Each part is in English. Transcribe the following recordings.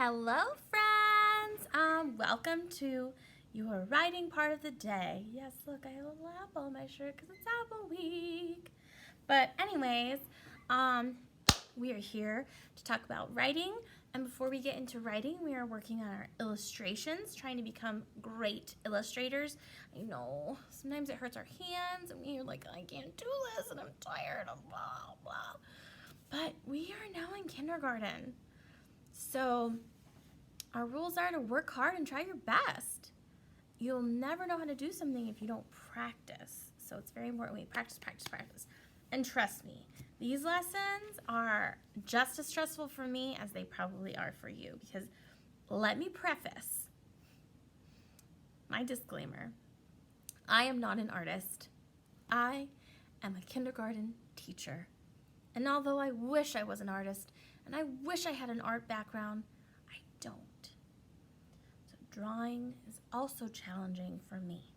Hello, friends. Welcome to your writing part of the day. Yes, look, I have a little apple on my shirt because it's Apple Week. But anyways, we are here to talk about writing. And before we get into writing, we are working on our illustrations, trying to become great illustrators. I know sometimes it hurts our hands, and we're like, I can't do this, and I'm tired of blah blah. But we are now in kindergarten. So our rules are to work hard and try your best. You'll never know how to do something if you don't practice. So it's very important we practice, practice, practice. And trust me, these lessons are just as stressful for me as they probably are for you, because let me preface my disclaimer. I am not an artist. I am a kindergarten teacher. And although I wish I was an artist, and I wish I had an art background, I don't. So drawing is also challenging for me.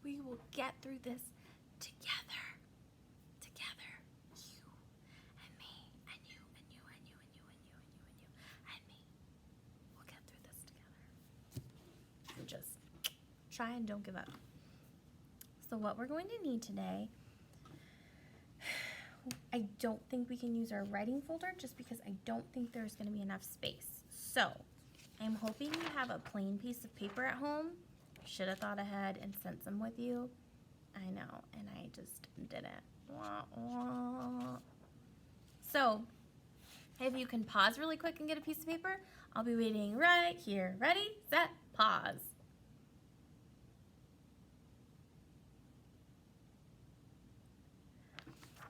We will get through this together. Together. You and me and you and you and you and you and you and you and you and me. We'll get through this together. So just try and don't give up. So what we're going to need today, I don't think we can use our writing folder just because I don't think there's going to be enough space. So I'm hoping you have a plain piece of paper at home. I should have thought ahead and sent some with you. I know, and I just didn't. Wah, wah. So if you can pause really quick and get a piece of paper, I'll be waiting right here. Ready, set, pause.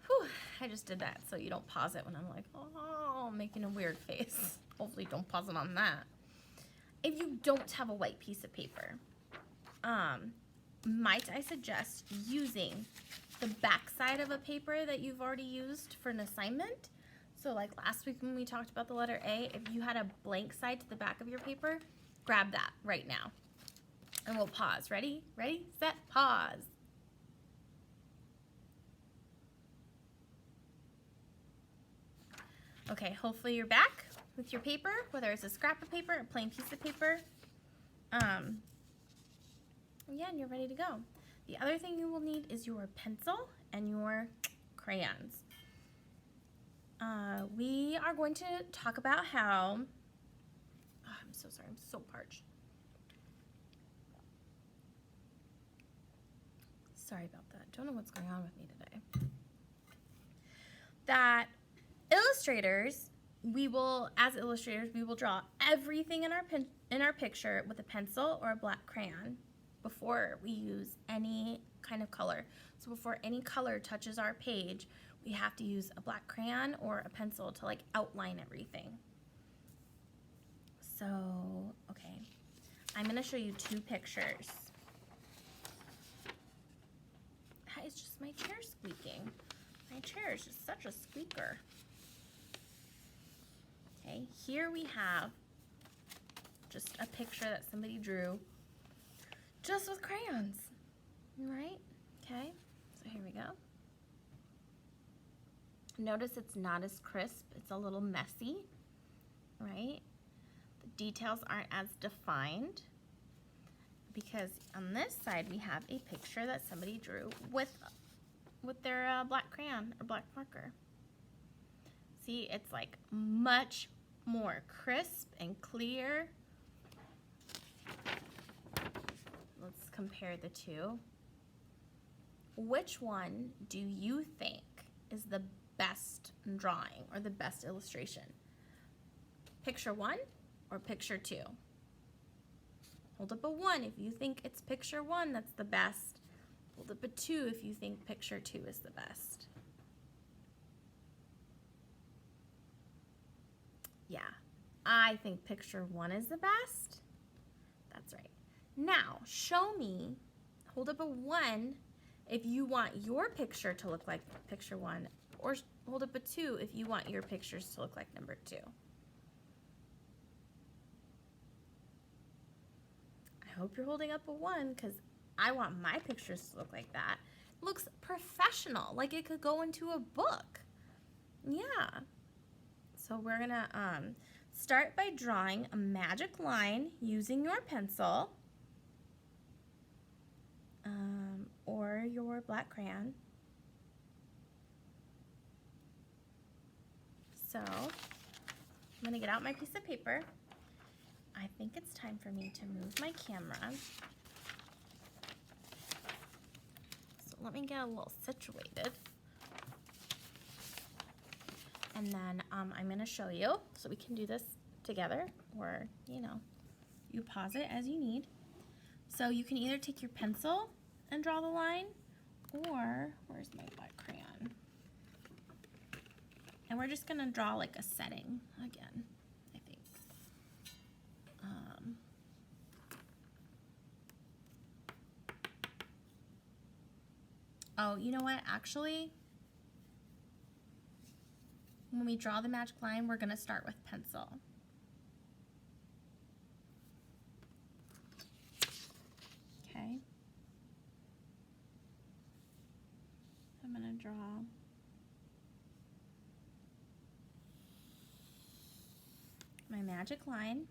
Whew, I just did that so you don't pause it when I'm like, oh, making a weird face. Hopefully don't pause it on that. If you don't have a white piece of paper, might I suggest using the back side of a paper that you've already used for an assignment? So like last week when we talked about the letter A, if you had a blank side to the back of your paper, grab that right now. And we'll pause. Ready? Ready, set, pause. Okay, hopefully you're back with your paper, whether it's a scrap of paper, a plain piece of paper. Yeah, and you're ready to go. The other thing you will need is your pencil and your crayons. We are going to talk about how, I'm so sorry, I'm so parched. Sorry about that. Don't know what's going on with me today. That illustrators, as illustrators, we will draw everything in our picture with a pencil or a black crayon before we use any kind of color. So before any color touches our page, we have to use a black crayon or a pencil to like outline everything. So, okay, I'm going to show you two pictures. That is just my chair squeaking. My chair is just such a squeaker. Okay, here we have just a picture that somebody drew just with crayons, right? Okay, so here we go. Notice it's not as crisp, it's a little messy, right? The details aren't as defined because on this side we have a picture that somebody drew with their black crayon or black marker. See, it's like much more crisp and clear. Let's compare the two. Which one do you think is the best drawing or the best illustration? Picture 1 or picture 2? Hold up a 1 if you think it's picture 1 that's the best. Hold up a 2 if you think picture 2 is the best. Yeah, I think picture 1 is the best. That's right. Now, show me, hold up a 1 if you want your picture to look like picture 1, or hold up a 2 if you want your pictures to look like number 2. I hope you're holding up a 1 because I want my pictures to look like that. It looks professional, like it could go into a book. Yeah. So we're gonna, start by drawing a magic line using your pencil or your black crayon. So I'm going to get out my piece of paper. I think it's time for me to move my camera. So let me get a little situated. And then I'm going to show you, so we can do this together, or, you know, you pause it as you need. So you can either take your pencil and draw the line, or, where's my black crayon? And we're just going to draw like a setting again, I think. Oh, you know what? Actually, when we draw the magic line, we're going to start with pencil. Okay. I'm going to draw my magic line.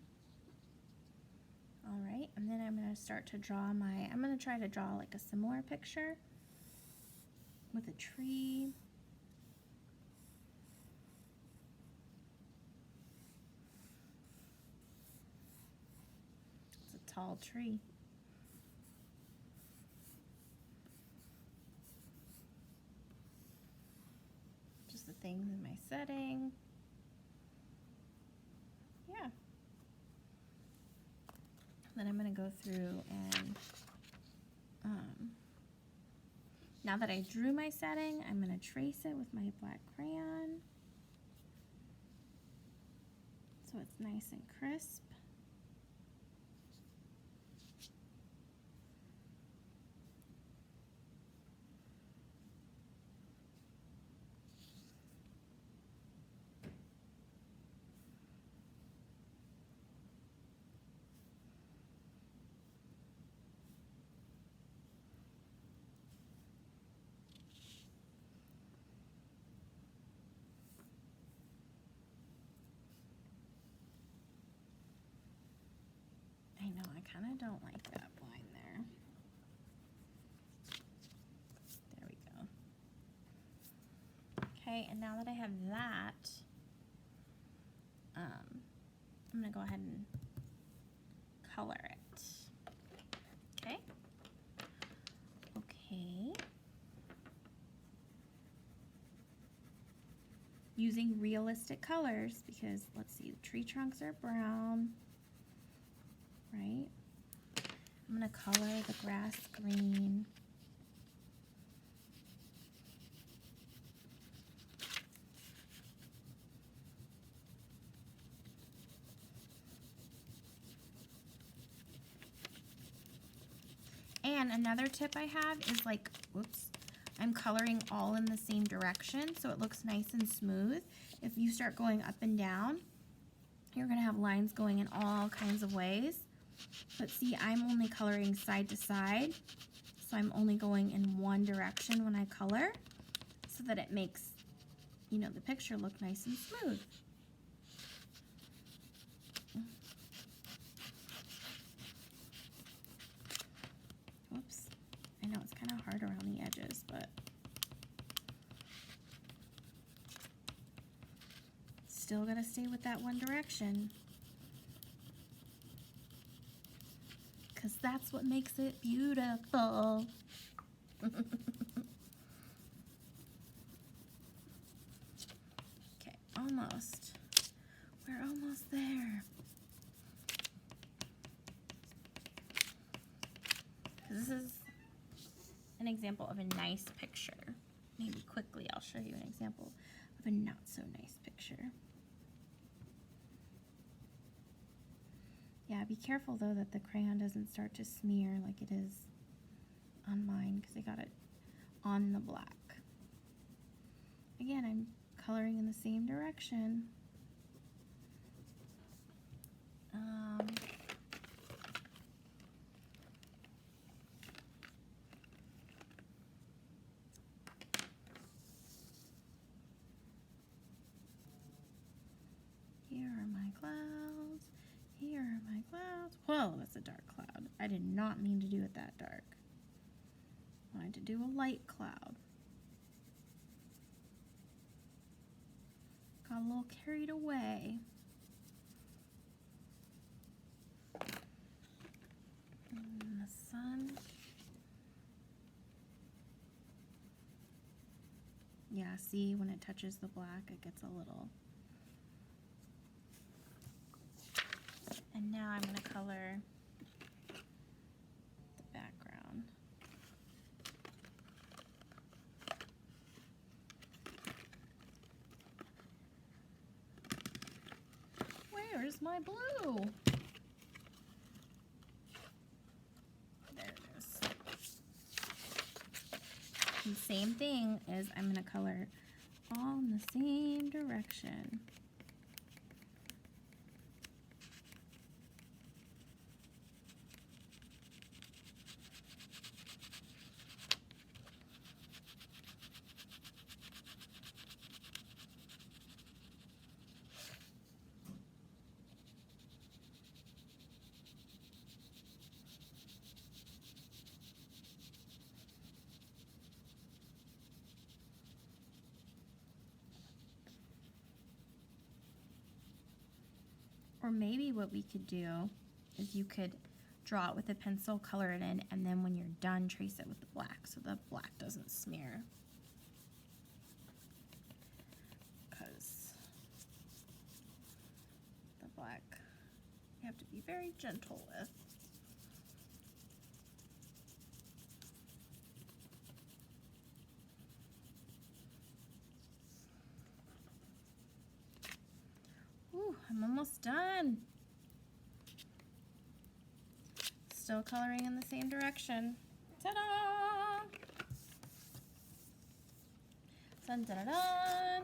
All right, and then I'm going to start to draw I'm going to try to draw like a similar picture with a tree. It's a tall tree. Just the things in my setting. Yeah. Then I'm going to go through and now that I drew my setting, I'm going to trace it with my black crayon so it's nice and crisp. I know, I kind of don't like that line there. There we go. Okay, and now that I have that, I'm going to go ahead and color it. Okay? Okay. Using realistic colors, because let's see, the tree trunks are brown, right? I'm going to color the grass green. And another tip I have is like, whoops, I'm coloring all in the same direction so it looks nice and smooth. If you start going up and down, you're going to have lines going in all kinds of ways. But see, I'm only coloring side to side, so I'm only going in one direction when I color so that it makes, you know, the picture look nice and smooth. Whoops. I know it's kind of hard around the edges, but still gotta stay with that one direction, because that's what makes it beautiful. Okay, almost. We're almost there. This is an example of a nice picture. Maybe quickly I'll show you an example of a not so nice picture. Yeah, be careful though that the crayon doesn't start to smear like it is on mine, because I got it on the black. Again, I'm coloring in the same direction. Here are my clouds. Oh, that's a dark cloud. I did not mean to do it that dark. I wanted to do a light cloud. Got a little carried away. And the sun. Yeah, see, when it touches the black, it gets a little. And now I'm going to color the background. Where's my blue? There it is. And same thing is I'm going to color all in the same direction. Or maybe what we could do is you could draw it with a pencil, color it in, and then when you're done, trace it with the black so the black doesn't smear. Because the black you have to be very gentle with. Ooh, I'm almost done. Still coloring in the same direction. Ta-da! Dun, dun, dun, dun.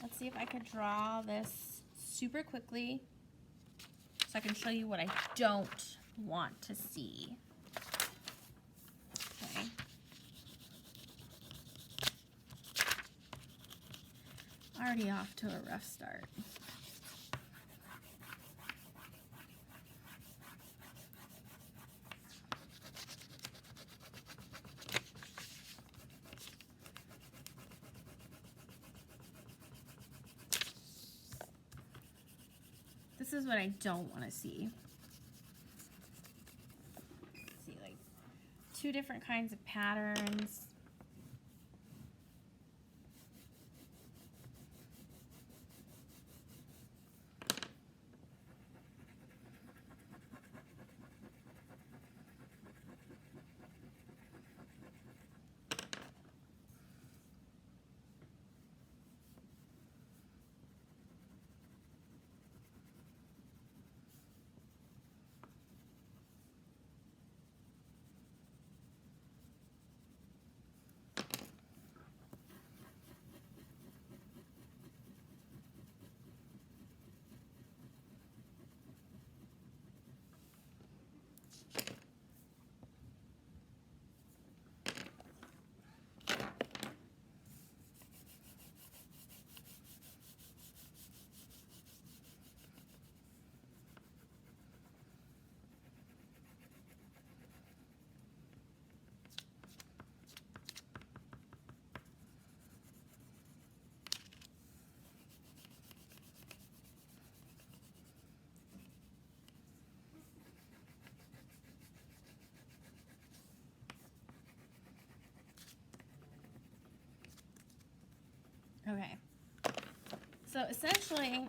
Let's see if I could draw this super quickly so I can show you what I don't want to see. Okay. Already off to a rough start. This is what I don't want to see. See, like 2 different kinds of patterns. Okay, so essentially,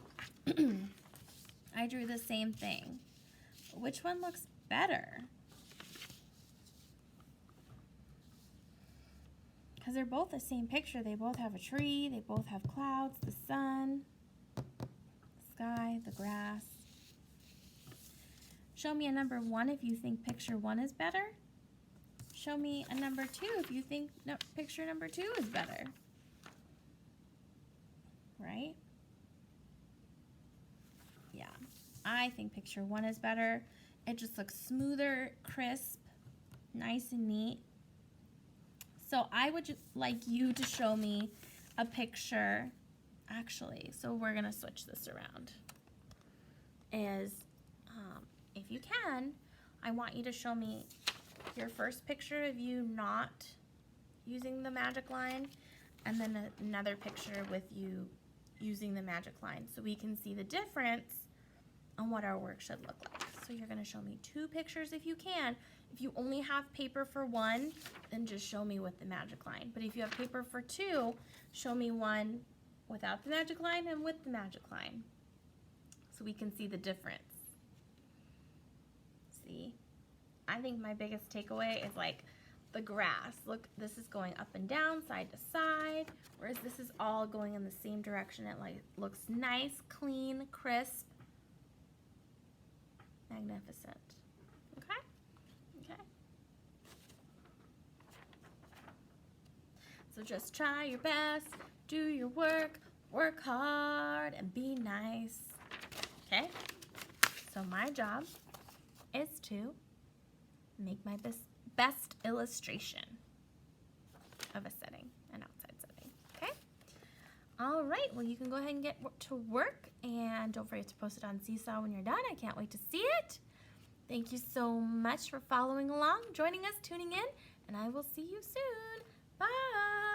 I drew the same thing. Which one looks better? Because they're both the same picture. They both have a tree, they both have clouds, the sun, the sky, the grass. Show me a number 1 if you think picture 1 is better. Show me a number 2 if you think picture number 2 is better. Right? Yeah, I think picture 1 is better. It just looks smoother, crisp, nice and neat. So I would just like you to show me a picture, actually, so we're gonna switch this around, is a if you can, I want you to show me your first picture of you not using the magic line, and then another picture with you using the magic line, so we can see the difference on what our work should look like. So you're going to show me 2 pictures if you can. If you only have paper for 1, then just show me with the magic line. But if you have paper for 2, show me one without the magic line and with the magic line, so we can see the difference. See? I think my biggest takeaway is like the grass. Look, this is going up and down, side to side, whereas this is all going in the same direction. It like looks nice, clean, crisp, magnificent. Okay? Okay. So just try your best, do your work hard, and be nice. Okay? So my job is to make my best illustration of a setting, an outside setting. Okay? All right, well, you can go ahead and get to work, and don't forget to post it on Seesaw when you're done. I can't wait to see it. Thank you so much for following along, joining us, tuning in, and I will see you soon. Bye!